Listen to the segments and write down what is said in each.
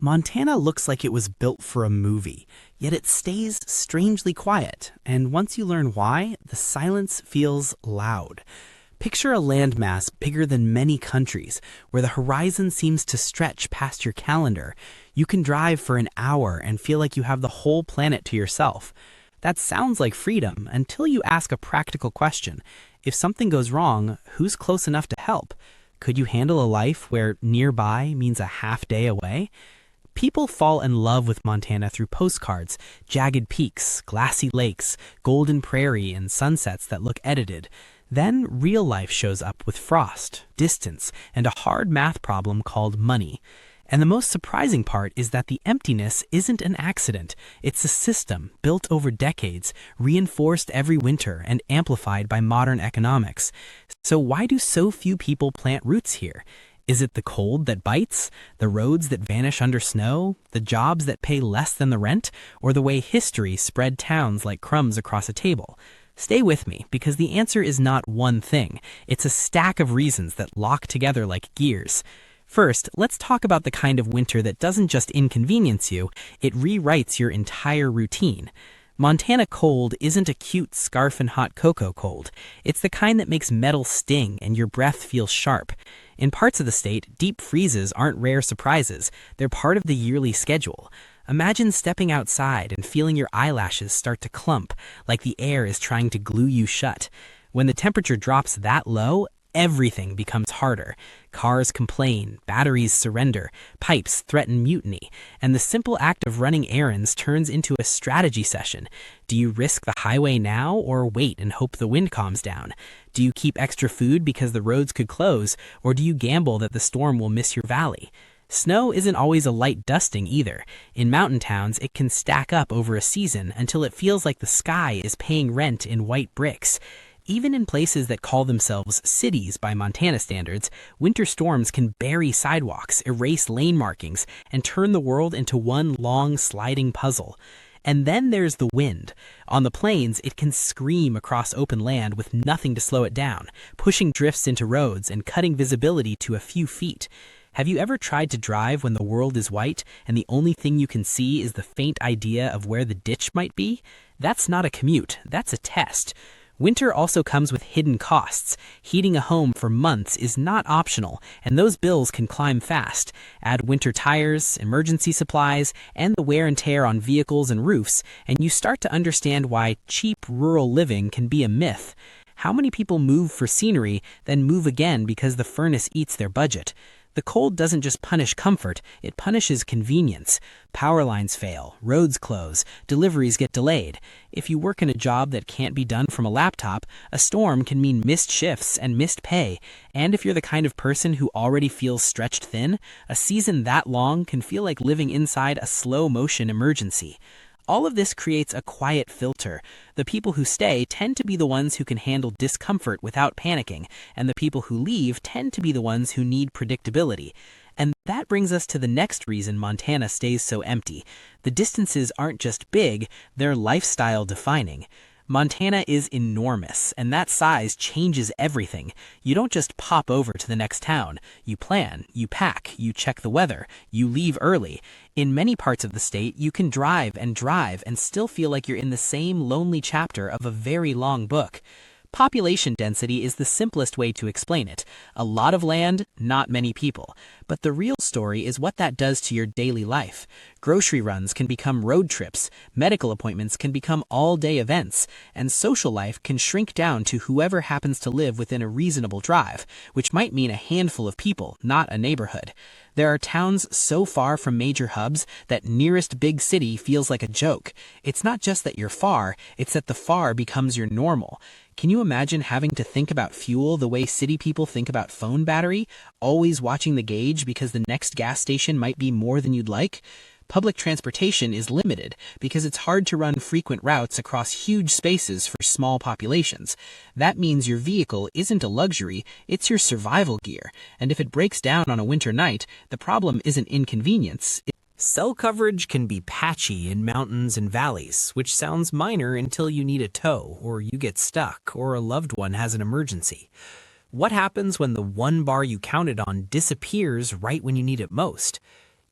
Montana looks like it was built for a movie, yet it stays strangely quiet, and once you learn why, the silence feels loud. Picture a landmass bigger than many countries, where the horizon seems to stretch past your calendar. You can drive for an hour and feel like you have the whole planet to yourself. That sounds like freedom until you ask a practical question. If something goes wrong, who's close enough to help? Could you handle a life where nearby means a half day away? People fall in love with Montana through postcards, jagged peaks, glassy lakes, golden prairie, and sunsets that look edited. Then real life shows up with frost, distance, and a hard math problem called money. And the most surprising part is that the emptiness isn't an accident. It's a system built over decades, reinforced every winter, and amplified by modern economics. So why do so few people plant roots here? Is it the cold that bites, the roads that vanish under snow, the jobs that pay less than the rent, or the way history spread towns like crumbs across a table? Stay with me, because the answer is not one thing. It's a stack of reasons that lock together like gears. First, let's talk about the kind of winter that doesn't just inconvenience you, it rewrites your entire routine. Montana cold isn't a cute scarf and hot cocoa cold. It's the kind that makes metal sting and your breath feel sharp. In parts of the state, deep freezes aren't rare surprises. They're part of the yearly schedule. Imagine stepping outside and feeling your eyelashes start to clump, like the air is trying to glue you shut. When the temperature drops that low, everything becomes harder. Cars complain, batteries surrender, pipes threaten mutiny, and the simple act of running errands turns into a strategy session. Do you risk the highway now or wait and hope the wind calms down? Do you keep extra food because the roads could close, or do you gamble that the storm will miss your valley? Snow isn't always a light dusting either. In mountain towns, it can stack up over a season until it feels like the sky is paying rent in white bricks. Even in places that call themselves cities by Montana standards, winter storms can bury sidewalks, erase lane markings, and turn the world into one long sliding puzzle. And then there's the wind. On the plains, it can scream across open land with nothing to slow it down, pushing drifts into roads and cutting visibility to a few feet. Have you ever tried to drive when the world is white and the only thing you can see is the faint idea of where the ditch might be? That's not a commute, that's a test. Winter also comes with hidden costs. Heating a home for months is not optional, and those bills can climb fast. Add winter tires, emergency supplies, and the wear and tear on vehicles and roofs, and you start to understand why cheap rural living can be a myth. How many people move for scenery, then move again because the furnace eats their budget? The cold doesn't just punish comfort, it punishes convenience. Power lines fail, roads close, deliveries get delayed. If you work in a job that can't be done from a laptop, a storm can mean missed shifts and missed pay. And if you're the kind of person who already feels stretched thin, a season that long can feel like living inside a slow-motion emergency. All of this creates a quiet filter. The people who stay tend to be the ones who can handle discomfort without panicking, and the people who leave tend to be the ones who need predictability. And that brings us to the next reason Montana stays so empty. The distances aren't just big, they're lifestyle defining. Montana is enormous, and that size changes everything. You don't just pop over to the next town. You plan, you pack, you check the weather, you leave early. In many parts of the state, you can drive and still feel like you're in the same lonely chapter of a very long book. Population density is the simplest way to explain it. A lot of land, not many people. But the real story is what that does to your daily life. Grocery runs can become road trips, medical appointments can become all-day events, and social life can shrink down to whoever happens to live within a reasonable drive, which might mean a handful of people, not a neighborhood. There are towns so far from major hubs that nearest big city feels like a joke. It's not just that you're far, it's that the far becomes your normal. Can you imagine having to think about fuel the way city people think about phone battery, always watching the gauge because the next gas station might be more than you'd like? Public transportation is limited because it's hard to run frequent routes across huge spaces for small populations. That means your vehicle isn't a luxury, it's your survival gear. And if it breaks down on a winter night, the problem isn't inconvenience. Cell coverage can be patchy in mountains and valleys, which sounds minor until you need a tow, or you get stuck, or a loved one has an emergency. What happens when the one bar you counted on disappears right when you need it most?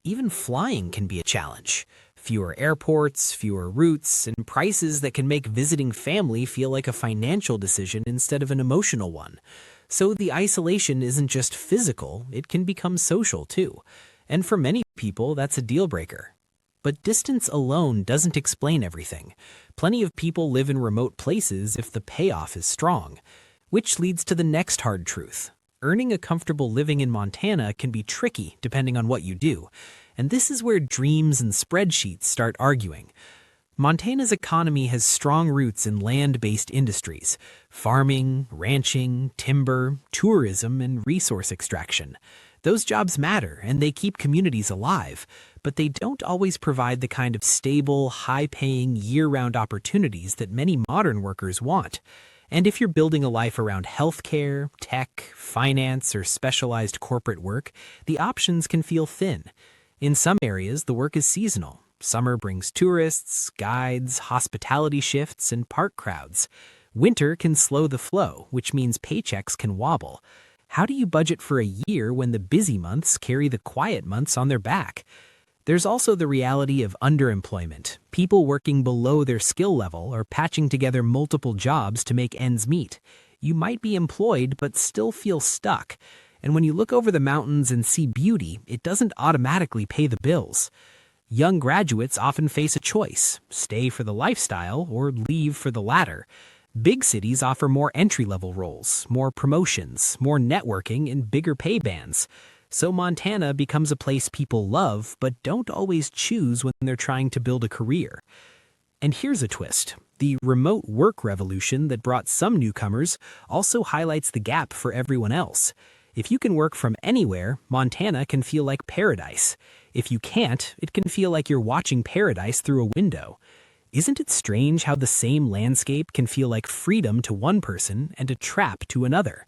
Even flying can be a challenge. Fewer airports, fewer routes, and prices that can make visiting family feel like a financial decision instead of an emotional one. So the isolation isn't just physical, it can become social too. And for many people, that's a deal breaker. But distance alone doesn't explain everything. Plenty of people live in remote places if the payoff is strong. Which leads to the next hard truth. Earning a comfortable living in Montana can be tricky depending on what you do. And this is where dreams and spreadsheets start arguing. Montana's economy has strong roots in land-based industries: farming, ranching, timber, tourism, and resource extraction. Those jobs matter, and they keep communities alive, but they don't always provide the kind of stable, high-paying, year-round opportunities that many modern workers want. And if you're building a life around healthcare, tech, finance, or specialized corporate work, the options can feel thin. In some areas, the work is seasonal. Summer brings tourists, guides, hospitality shifts, and park crowds. Winter can slow the flow, which means paychecks can wobble. How do you budget for a year when the busy months carry the quiet months on their back? There's also the reality of underemployment, people working below their skill level or patching together multiple jobs to make ends meet. You might be employed but still feel stuck. And when you look over the mountains and see beauty, it doesn't automatically pay the bills. Young graduates often face a choice: stay for the lifestyle or leave for the latter. Big cities offer more entry-level roles, more promotions, more networking, and bigger pay bands. So Montana becomes a place people love but don't always choose when they're trying to build a career. And here's a twist. The remote work revolution that brought some newcomers also highlights the gap for everyone else. If you can work from anywhere, Montana can feel like paradise. If you can't, it can feel like you're watching paradise through a window. Isn't it strange how the same landscape can feel like freedom to one person and a trap to another?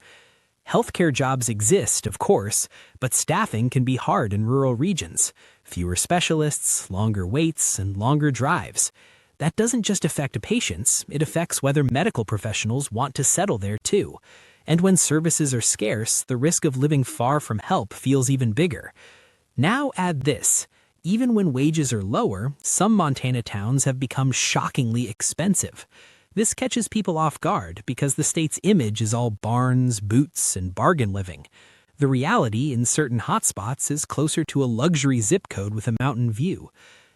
Healthcare jobs exist, of course, but staffing can be hard in rural regions. Fewer specialists, longer waits, and longer drives. That doesn't just affect patients, it affects whether medical professionals want to settle there too. And when services are scarce, the risk of living far from help feels even bigger. Now add this. Even when wages are lower, some Montana towns have become shockingly expensive. This catches people off guard because the state's image is all barns, boots, and bargain living. The reality in certain hotspots is closer to a luxury zip code with a mountain view.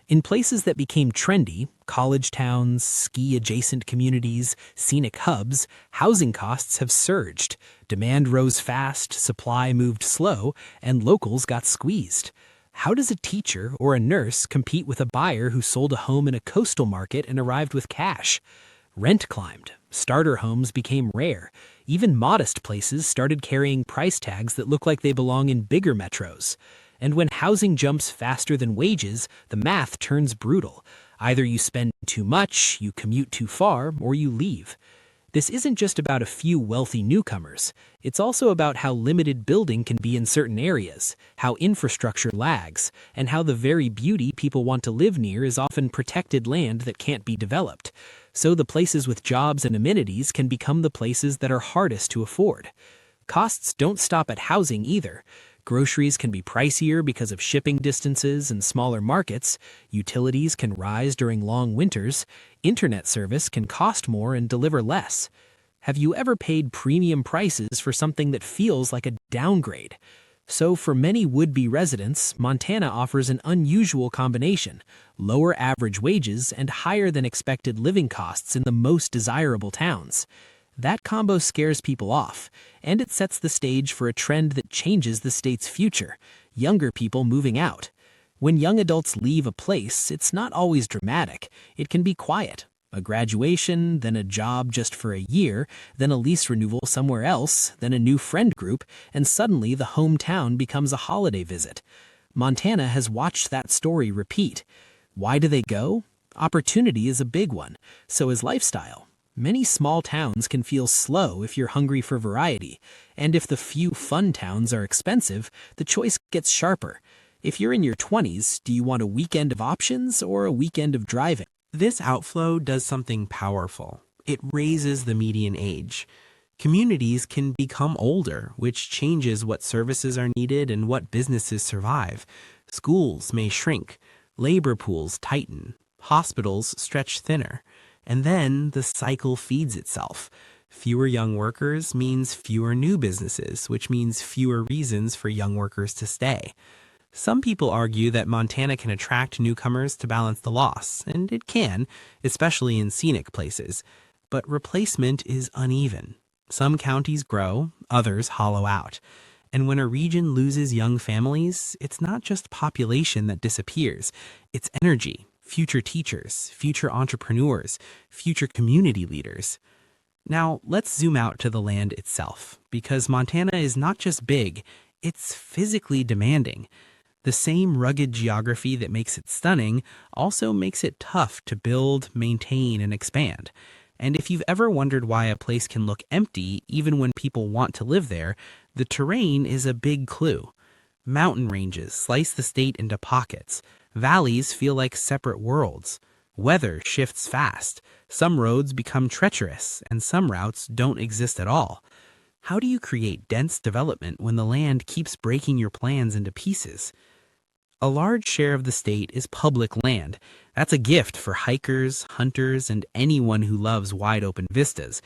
In places that became trendy, college towns, ski-adjacent communities, scenic hubs, housing costs have surged. Demand rose fast, supply moved slow, and locals got squeezed. How does a teacher or a nurse compete with a buyer who sold a home in a coastal market and arrived with cash? Rent climbed. Starter homes became rare. Even modest places started carrying price tags that look like they belong in bigger metros. And when housing jumps faster than wages, the math turns brutal. Either you spend too much, you commute too far, or you leave. This isn't just about a few wealthy newcomers. It's also about how limited building can be in certain areas, how infrastructure lags, and how the very beauty people want to live near is often protected land that can't be developed. So the places with jobs and amenities can become the places that are hardest to afford. Costs don't stop at housing either. Groceries can be pricier because of shipping distances and smaller markets. Utilities can rise during long winters. Internet service can cost more and deliver less. Have you ever paid premium prices for something that feels like a downgrade? So for many would-be residents, Montana offers an unusual combination: lower average wages and higher than expected living costs in the most desirable towns. That combo scares people off, and it sets the stage for a trend that changes the state's future: younger people moving out. When young adults leave a place, it's not always dramatic. It can be quiet. A graduation, then a job just for a year, then a lease renewal somewhere else, then a new friend group, and suddenly the hometown becomes a holiday visit. Montana has watched that story repeat. Why do they go? Opportunity is a big one. So is lifestyle. Many small towns can feel slow if you're hungry for variety, and if the few fun towns are expensive, the choice gets sharper. If you're in your 20s, do you want a weekend of options or a weekend of driving? This outflow does something powerful. It raises the median age. Communities can become older, which changes what services are needed and what businesses survive. Schools may shrink, labor pools tighten, hospitals stretch thinner, and then the cycle feeds itself. Fewer young workers means fewer new businesses, which means fewer reasons for young workers to stay. Some people argue that Montana can attract newcomers to balance the loss, and it can, especially in scenic places. But replacement is uneven. Some counties grow, others hollow out. And when a region loses young families, it's not just population that disappears, it's energy, future teachers, future entrepreneurs, future community leaders. Now, let's zoom out to the land itself, because Montana is not just big, it's physically demanding. The same rugged geography that makes it stunning also makes it tough to build, maintain, and expand. And if you've ever wondered why a place can look empty even when people want to live there, the terrain is a big clue. Mountain ranges slice the state into pockets. Valleys feel like separate worlds. Weather shifts fast. Some roads become treacherous, and some routes don't exist at all. How do you create dense development when the land keeps breaking your plans into pieces? A large share of the state is public land. That's a gift for hikers, hunters, and anyone who loves wide open vistas.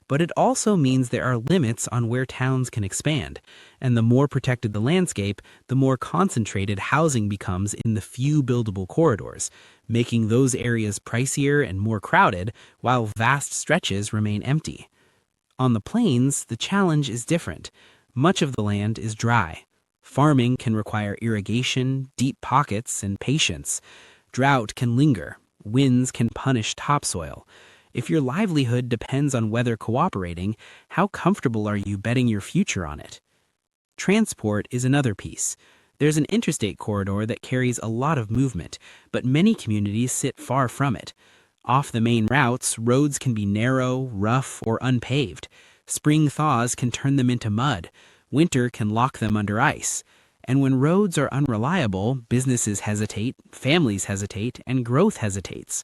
But it also means there are limits on where towns can expand. And the more protected the landscape, the more concentrated housing becomes in the few buildable corridors, making those areas pricier and more crowded, while vast stretches remain empty. On the plains, the challenge is different. Much of the land is dry. Farming can require irrigation, deep pockets, and patience. Drought can linger. Winds can punish topsoil. If your livelihood depends on weather cooperating, how comfortable are you betting your future on it? Transport is another piece. There's an interstate corridor that carries a lot of movement, but many communities sit far from it. Off the main routes, roads can be narrow, rough, or unpaved. Spring thaws can turn them into mud. Winter can lock them under ice. And when roads are unreliable, businesses hesitate, families hesitate, and growth hesitates.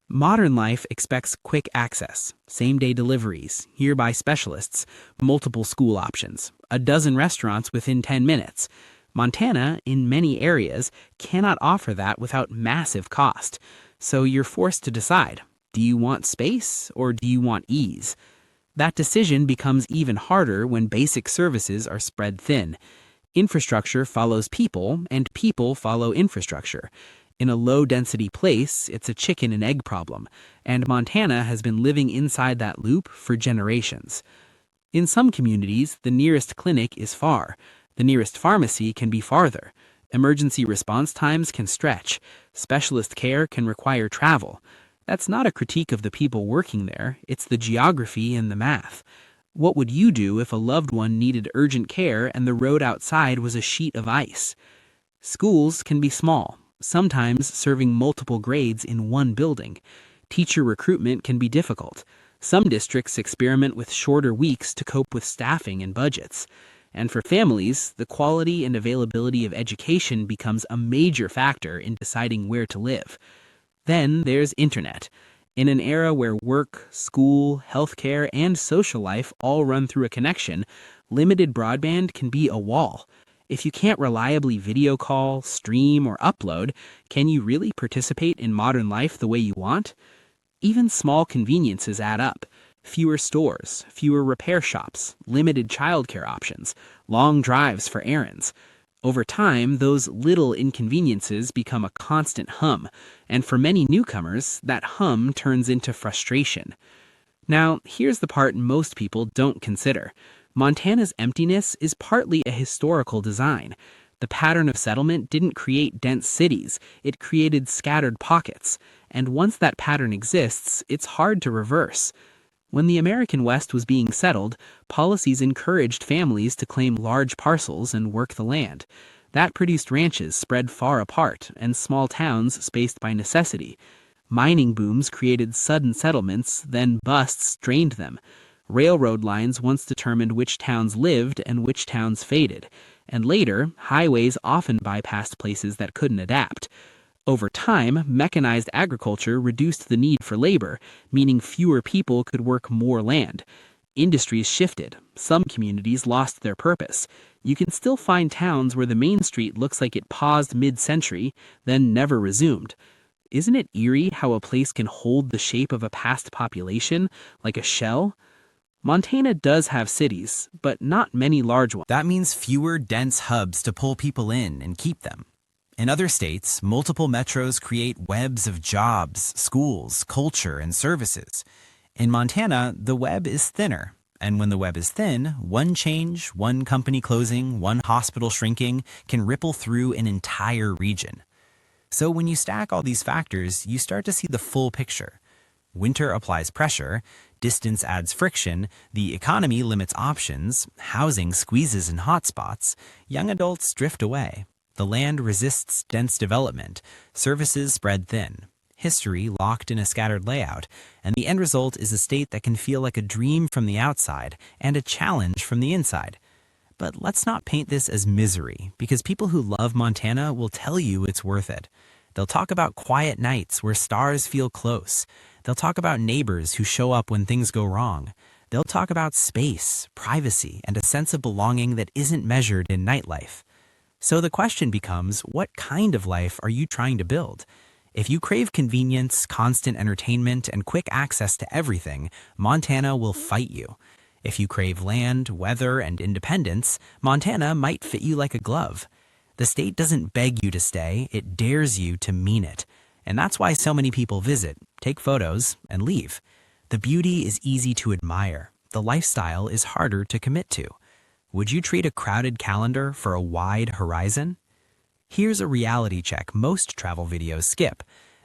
Modern life expects quick access, same-day deliveries, hereby specialists, multiple school options, a dozen restaurants within 10 minutes. Montana, in many areas, cannot offer that without massive cost. So you're forced to decide, do you want space or do you want ease? That decision becomes even harder when basic services are spread thin. Infrastructure follows people, and people follow infrastructure. In a low-density place, it's a chicken and egg problem, and Montana has been living inside that loop for generations. In some communities, the nearest clinic is far. The nearest pharmacy can be farther. Emergency response times can stretch. Specialist care can require travel. That's not a critique of the people working there, it's the geography and the math. What would you do if a loved one needed urgent care and the road outside was a sheet of ice? Schools can be small, sometimes serving multiple grades in one building. Teacher recruitment can be difficult. Some districts experiment with shorter weeks to cope with staffing and budgets. And for families, the quality and availability of education becomes a major factor in deciding where to live. Then there's internet. In an era where work, school, healthcare, and social life all run through a connection, limited broadband can be a wall. If you can't reliably video call, stream, or upload, can you really participate in modern life the way you want? Even small conveniences add up. Fewer stores, fewer repair shops, limited childcare options, long drives for errands. Over time, those little inconveniences become a constant hum, and for many newcomers, that hum turns into frustration. Now, here's the part most people don't consider. Montana's emptiness is partly a historical design. The pattern of settlement didn't create dense cities, it created scattered pockets, and once that pattern exists, it's hard to reverse. When the American West was being settled, policies encouraged families to claim large parcels and work the land. That produced ranches spread far apart and small towns spaced by necessity. Mining booms created sudden settlements, then busts drained them. Railroad lines once determined which towns lived and which towns faded. And later, highways often bypassed places that couldn't adapt. Over time, mechanized agriculture reduced the need for labor, meaning fewer people could work more land. Industries shifted. Some communities lost their purpose. You can still find towns where the main street looks like it paused mid-century, then never resumed. Isn't it eerie how a place can hold the shape of a past population, like a shell? Montana does have cities, but not many large ones. That means fewer dense hubs to pull people in and keep them. In other states, multiple metros create webs of jobs, schools, culture, and services. In Montana, the web is thinner. And when the web is thin, one change, one company closing, one hospital shrinking can ripple through an entire region. So when you stack all these factors, you start to see the full picture. Winter applies pressure, distance adds friction, the economy limits options, housing squeezes in hotspots, young adults drift away. The land resists dense development, services spread thin, history locked in a scattered layout, and the end result is a state that can feel like a dream from the outside and a challenge from the inside. But let's not paint this as misery, because people who love Montana will tell you it's worth it. They'll talk about quiet nights where stars feel close. They'll talk about neighbors who show up when things go wrong. They'll talk about space, privacy, and a sense of belonging that isn't measured in nightlife. So the question becomes, what kind of life are you trying to build? If you crave convenience, constant entertainment, and quick access to everything, Montana will fight you. If you crave land, weather, and independence, Montana might fit you like a glove. The state doesn't beg you to stay, it dares you to mean it. And that's why so many people visit, take photos, and leave. The beauty is easy to admire. The lifestyle is harder to commit to. Would you trade a crowded calendar for a wide horizon? Here's a reality check most travel videos skip.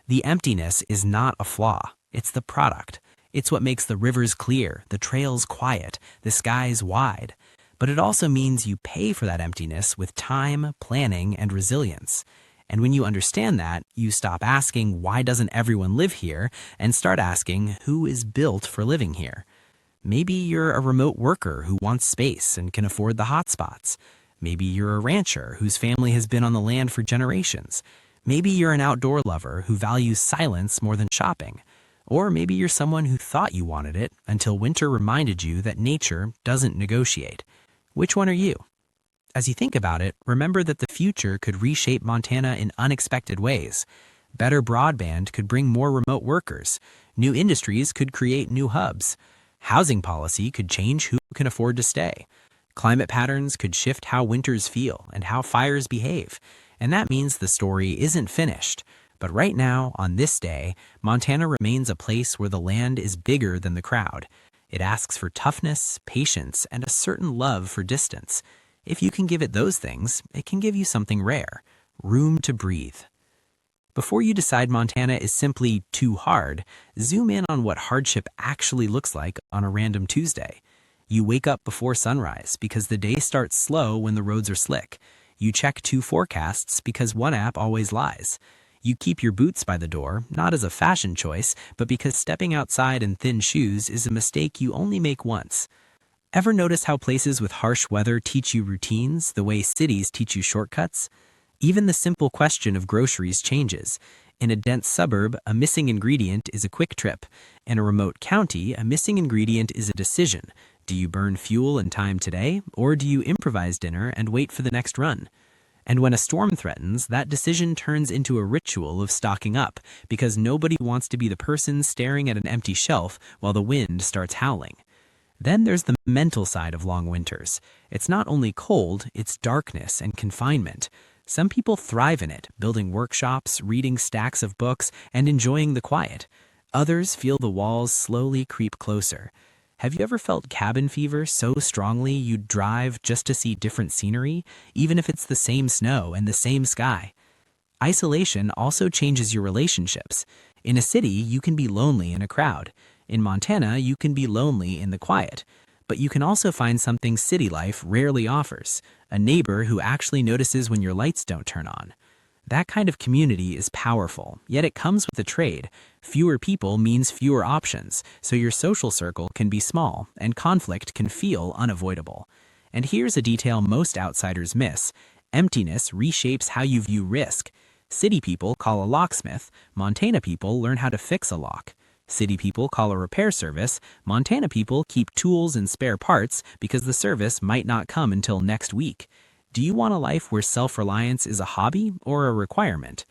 The emptiness is not a flaw. It's the product. It's what makes the rivers clear, the trails quiet, the skies wide. But it also means you pay for that emptiness with time, planning, and resilience. And when you understand that, you stop asking, why doesn't everyone live here, and start asking, who is built for living here? Maybe you're a remote worker who wants space and can afford the hotspots. Maybe you're a rancher whose family has been on the land for generations. Maybe you're an outdoor lover who values silence more than shopping. Or maybe you're someone who thought you wanted it until winter reminded you that nature doesn't negotiate. Which one are you? As you think about it, remember that the future could reshape Montana in unexpected ways. Better broadband could bring more remote workers. New industries could create new hubs. Housing policy could change who can afford to stay. Climate patterns could shift how winters feel and how fires behave. And that means the story isn't finished. But right now, on this day, Montana remains a place where the land is bigger than the crowd. It asks for toughness, patience, and a certain love for distance. If you can give it those things, it can give you something rare: room to breathe. Before you decide Montana is simply too hard, zoom in on what hardship actually looks like on a random Tuesday. You wake up before sunrise because the day starts slow when the roads are slick. You check 2 forecasts because one app always lies. You keep your boots by the door, not as a fashion choice, but because stepping outside in thin shoes is a mistake you only make once. Ever notice how places with harsh weather teach you routines the way cities teach you shortcuts? Even the simple question of groceries changes. In a dense suburb, a missing ingredient is a quick trip. In a remote county, a missing ingredient is a decision. Do you burn fuel and time today, or do you improvise dinner and wait for the next run? And when a storm threatens, that decision turns into a ritual of stocking up, because nobody wants to be the person staring at an empty shelf while the wind starts howling. Then there's the mental side of long winters. It's not only cold, it's darkness and confinement. Some people thrive in it, building workshops, reading stacks of books, and enjoying the quiet. Others feel the walls slowly creep closer. Have you ever felt cabin fever so strongly you'd drive just to see different scenery, even if it's the same snow and the same sky? Isolation also changes your relationships. In a city, you can be lonely in a crowd. In Montana, you can be lonely in the quiet. But you can also find something city life rarely offers: a neighbor who actually notices when your lights don't turn on. That kind of community is powerful, yet it comes with a trade. Fewer people means fewer options, so your social circle can be small, and conflict can feel unavoidable. And here's a detail most outsiders miss: emptiness reshapes how you view risk. City people call a locksmith, Montana people learn how to fix a lock. City people call a repair service. Montana people keep tools and spare parts because the service might not come until next week. Do you want a life where self-reliance is a hobby or a requirement?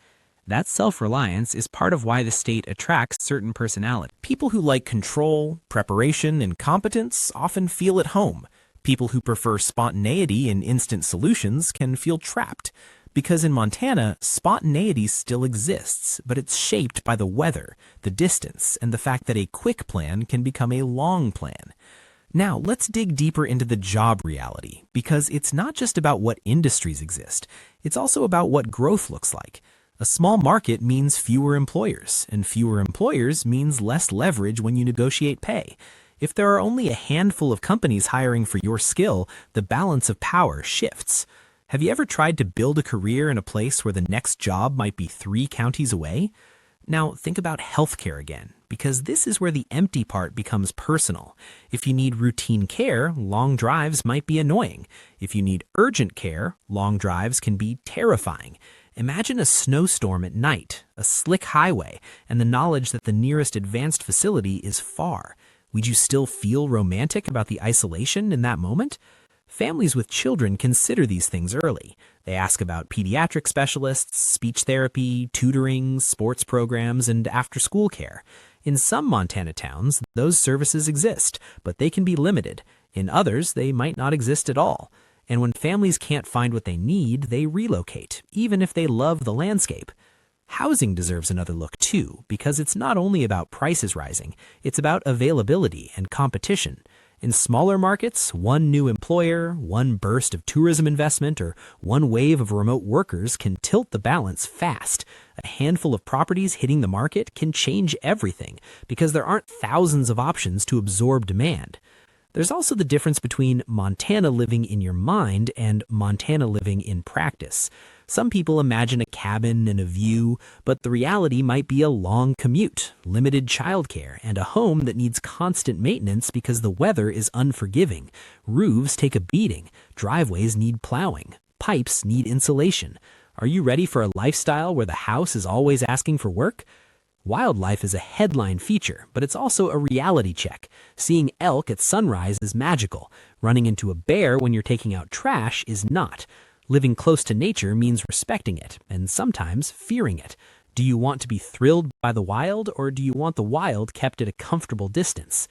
That self-reliance is part of why the state attracts certain personalities. People who like control, preparation, and competence often feel at home. People who prefer spontaneity and instant solutions can feel trapped. Because in Montana, spontaneity still exists, but it's shaped by the weather, the distance, and the fact that a quick plan can become a long plan. Now, let's dig deeper into the job reality, because it's not just about what industries exist, it's also about what growth looks like. A small market means fewer employers, and fewer employers means less leverage when you negotiate pay. If there are only a handful of companies hiring for your skill, the balance of power shifts. Have you ever tried to build a career in a place where the next job might be 3 counties away? Now, think about healthcare again, because this is where the empty part becomes personal. If you need routine care, long drives might be annoying. If you need urgent care, long drives can be terrifying. Imagine a snowstorm at night, a slick highway, and the knowledge that the nearest advanced facility is far. Would you still feel romantic about the isolation in that moment? Families with children consider these things early. They ask about pediatric specialists, speech therapy, tutoring, sports programs, and after-school care. In some Montana towns, those services exist, but they can be limited. In others, they might not exist at all. And when families can't find what they need, they relocate, even if they love the landscape. Housing deserves another look too, because it's not only about prices rising, it's about availability and competition. In smaller markets, one new employer, one burst of tourism investment, or one wave of remote workers can tilt the balance fast. A handful of properties hitting the market can change everything, because there aren't thousands of options to absorb demand. There's also the difference between Montana living in your mind and Montana living in practice. Some people imagine a cabin and a view, but the reality might be a long commute, limited childcare, and a home that needs constant maintenance because the weather is unforgiving. Roofs take a beating, driveways need plowing, pipes need insulation. Are you ready for a lifestyle where the house is always asking for work? Wildlife is a headline feature, but it's also a reality check. Seeing elk at sunrise is magical. Running into a bear when you're taking out trash is not. Living close to nature means respecting it, and sometimes fearing it. Do you want to be thrilled by the wild, or do you want the wild kept at a comfortable distance?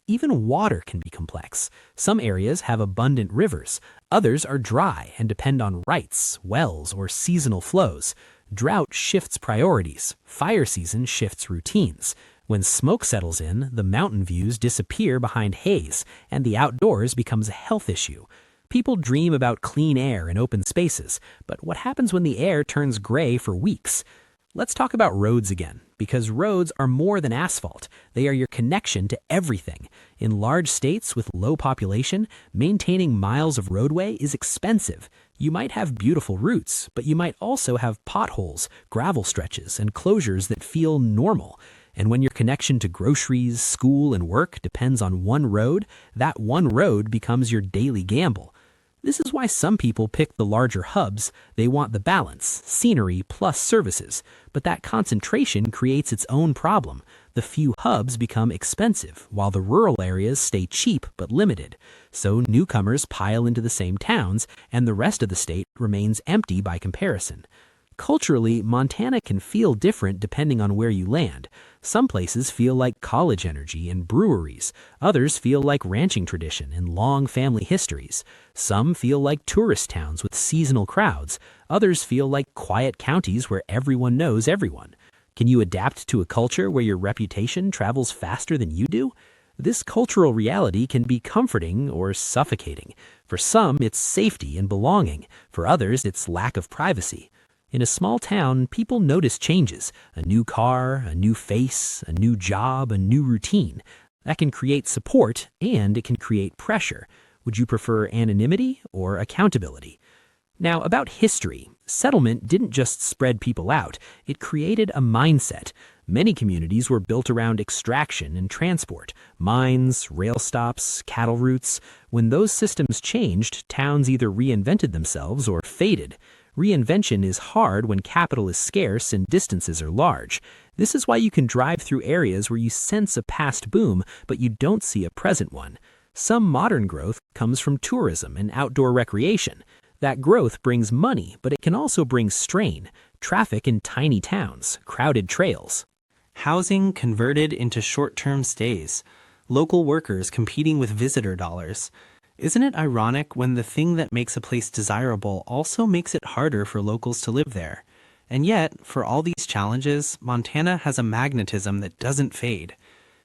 Even water can be complex. Some areas have abundant rivers. Others are dry and depend on rights, wells, or seasonal flows. Drought shifts priorities. Fire season shifts routines. When smoke settles in, the mountain views disappear behind haze, and the outdoors becomes a health issue. People dream about clean air and open spaces, but what happens when the air turns gray for weeks? Let's talk about roads again, because roads are more than asphalt. They are your connection to everything. In large states with low population, maintaining miles of roadway is expensive. You might have beautiful routes, but you might also have potholes, gravel stretches, and closures that feel normal. And when your connection to groceries, school, and work depends on one road, that one road becomes your daily gamble. This is why some people pick the larger hubs. They want the balance, scenery plus services. But that concentration creates its own problem. The few hubs become expensive, while the rural areas stay cheap but limited. So newcomers pile into the same towns, and the rest of the state remains empty by comparison. Culturally, Montana can feel different depending on where you land. Some places feel like college energy and breweries. Others feel like ranching tradition and long family histories. Some feel like tourist towns with seasonal crowds. Others feel like quiet counties where everyone knows everyone. Can you adapt to a culture where your reputation travels faster than you do? This cultural reality can be comforting or suffocating. For some, it's safety and belonging. For others, it's lack of privacy. In a small town, people notice changes. A new car, a new face, a new job, a new routine. That can create support, and it can create pressure. Would you prefer anonymity or accountability? Now, about history. Settlement didn't just spread people out. It created a mindset. Many communities were built around extraction and transport. Mines, rail stops, cattle routes. When those systems changed, towns either reinvented themselves or faded. Reinvention is hard when capital is scarce and distances are large. This is why you can drive through areas where you sense a past boom, but you don't see a present one. Some modern growth comes from tourism and outdoor recreation. That growth brings money, but it can also bring strain, traffic in tiny towns, crowded trails. Housing converted into short-term stays. Local workers competing with visitor dollars. Isn't it ironic when the thing that makes a place desirable also makes it harder for locals to live there? And yet, for all these challenges, Montana has a magnetism that doesn't fade.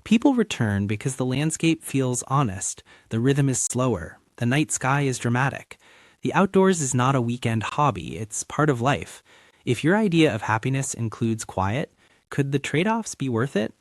People return because the landscape feels honest, the rhythm is slower, the night sky is dramatic. The outdoors is not a weekend hobby, it's part of life. If your idea of happiness includes quiet, could the trade-offs be worth it?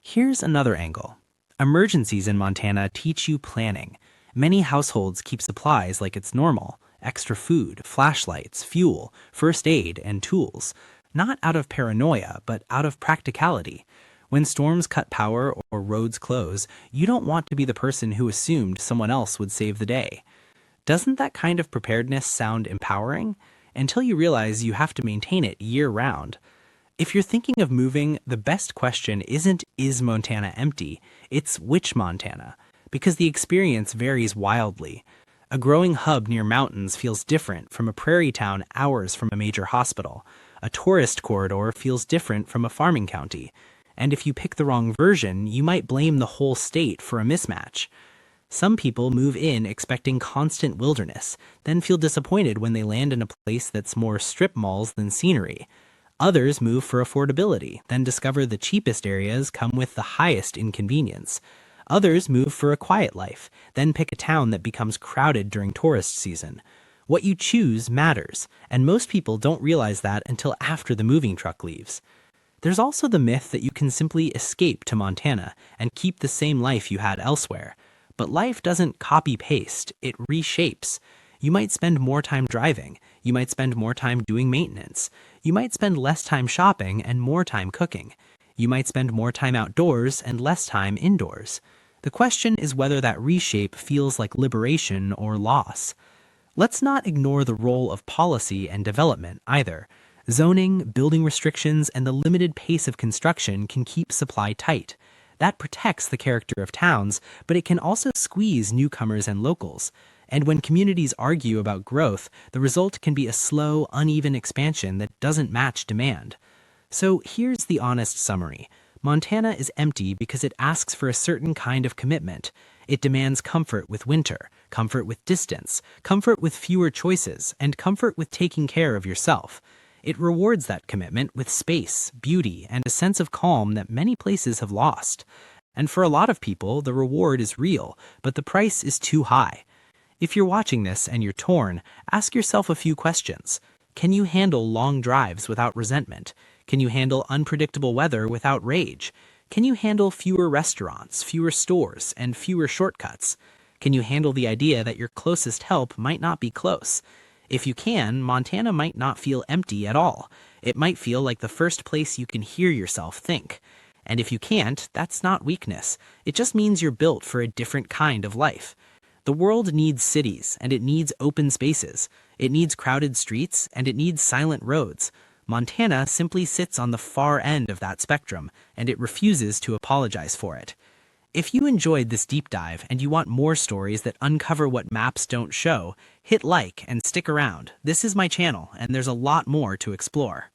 Here's another angle. Emergencies in Montana teach you planning. Many households keep supplies like it's normal: extra food, flashlights, fuel, first aid, and tools. Not out of paranoia, but out of practicality. When storms cut power or roads close, you don't want to be the person who assumed someone else would save the day. Doesn't that kind of preparedness sound empowering? Until you realize you have to maintain it year-round. If you're thinking of moving, the best question isn't, is Montana empty? It's which Montana? Because the experience varies wildly. A growing hub near mountains feels different from a prairie town hours from a major hospital. A tourist corridor feels different from a farming county. And if you pick the wrong version, you might blame the whole state for a mismatch. Some people move in expecting constant wilderness, then feel disappointed when they land in a place that's more strip malls than scenery. Others move for affordability, then discover the cheapest areas come with the highest inconvenience. Others move for a quiet life, then pick a town that becomes crowded during tourist season. What you choose matters, and most people don't realize that until after the moving truck leaves. There's also the myth that you can simply escape to Montana and keep the same life you had elsewhere. But life doesn't copy-paste, it reshapes. You might spend more time driving. You might spend more time doing maintenance. You might spend less time shopping and more time cooking. You might spend more time outdoors and less time indoors. The question is whether that reshape feels like liberation or loss. Let's not ignore the role of policy and development either. Zoning, building restrictions, and the limited pace of construction can keep supply tight. That protects the character of towns, but it can also squeeze newcomers and locals. And when communities argue about growth, the result can be a slow, uneven expansion that doesn't match demand. So here's the honest summary. Montana is empty because it asks for a certain kind of commitment. It demands comfort with winter, comfort with distance, comfort with fewer choices, and comfort with taking care of yourself. It rewards that commitment with space, beauty, and a sense of calm that many places have lost. And for a lot of people, the reward is real, but the price is too high. If you're watching this and you're torn, ask yourself a few questions. Can you handle long drives without resentment? Can you handle unpredictable weather without rage? Can you handle fewer restaurants, fewer stores, and fewer shortcuts? Can you handle the idea that your closest help might not be close? If you can, Montana might not feel empty at all. It might feel like the first place you can hear yourself think. And if you can't, that's not weakness. It just means you're built for a different kind of life. The world needs cities, and it needs open spaces. It needs crowded streets, and it needs silent roads. Montana simply sits on the far end of that spectrum, and it refuses to apologize for it. If you enjoyed this deep dive and you want more stories that uncover what maps don't show, hit like and stick around. This is my channel, and there's a lot more to explore.